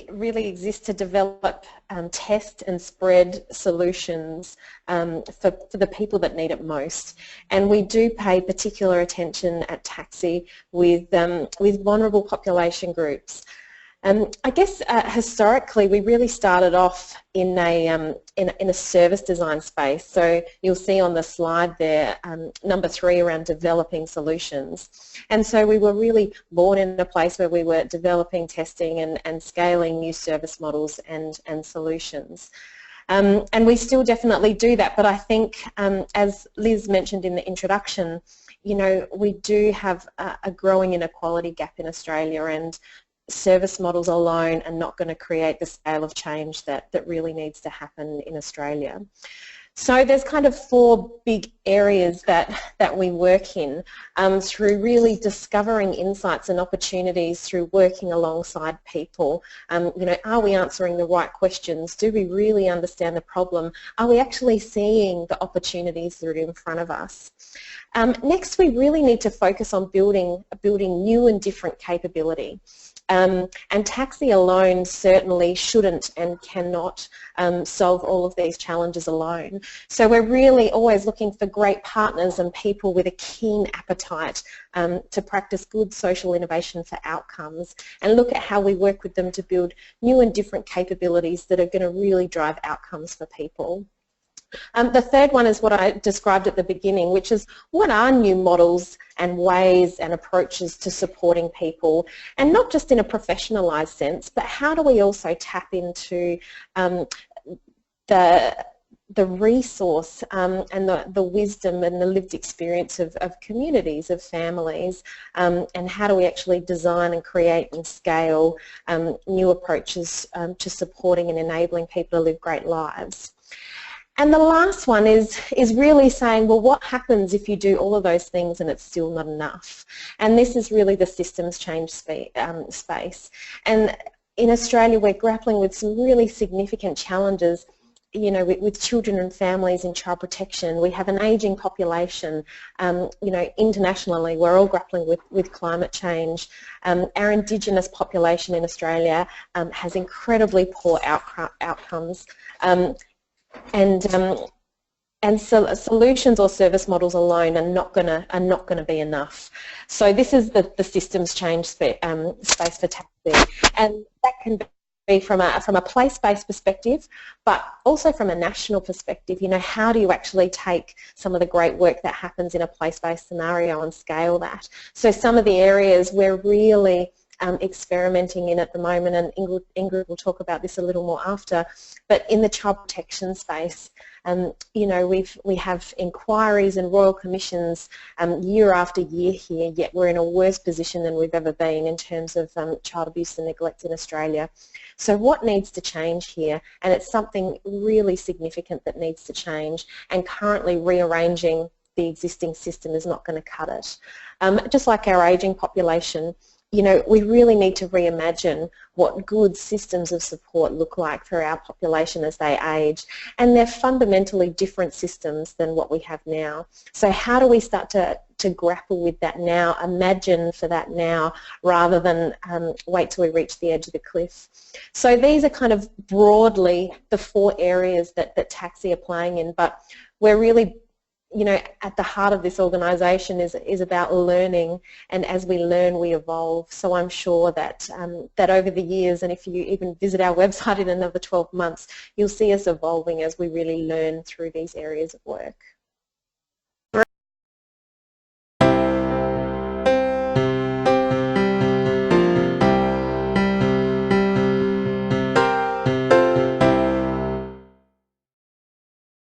really exists to develop, test and spread solutions for the people that need it most. And we do pay particular attention at TAXI with vulnerable population groups. I guess historically we really started off in a service design space. So you'll see on the slide there number 3 around developing solutions. And so we were really born in a place where we were developing, testing and scaling new service models and solutions. And we still definitely do that, but I think as Liz mentioned in the introduction, you know, we do have a growing inequality gap in Australia, and service models alone are not going to create the scale of change that really needs to happen in Australia. So there's kind of 4 big areas that we work in through really discovering insights and opportunities through working alongside people. You know, are we answering the right questions? Do we really understand the problem? Are we actually seeing the opportunities that are in front of us? Next, we really need to focus on building new and different capability. And TAXI alone certainly shouldn't and cannot solve all of these challenges alone. So we're really always looking for great partners and people with a keen appetite to practice good social innovation for outcomes and look at how we work with them to build new and different capabilities that are going to really drive outcomes for people. The third one is what I described at the beginning, which is what are new models and ways and approaches to supporting people, and not just in a professionalised sense, but how do we also tap into the resource and the wisdom and the lived experience of communities, of families, and how do we actually design and create and scale new approaches to supporting and enabling people to live great lives. And the last one is really saying, well, what happens if you do all of those things and it's still not enough? And this is really the systems change space. And in Australia, we're grappling with some really significant challenges, you know, with children and families in child protection. We have an ageing population. You know, internationally, we're all grappling with climate change. Our Indigenous population in Australia has incredibly poor outcomes. And so solutions or service models alone are not going to be enough. So this is the systems change space for TAXI, and that can be from a place-based perspective, but also from a national perspective. You know, how do you actually take some of the great work that happens in a place-based scenario and scale that? So some of the areas we're really experimenting in at the moment, and Ingrid will talk about this a little more after, but in the child protection space, you know, we have inquiries and royal commissions year after year here, yet we're in a worse position than we've ever been in terms of child abuse and neglect in Australia. So what needs to change here? And it's something really significant that needs to change, and currently rearranging the existing system is not going to cut it. Just like our ageing population, you know, we really need to reimagine what good systems of support look like for our population as they age, and they're fundamentally different systems than what we have now. So how do we start to grapple with that now, imagine for that now, rather than wait till we reach the edge of the cliff? So these are kind of broadly the 4 areas that TAXI are playing in, but we're really, you know, at the heart of this organisation is about learning, and as we learn we evolve. So I'm sure that that over the years, and if you even visit our website in another 12 months, you'll see us evolving as we really learn through these areas of work.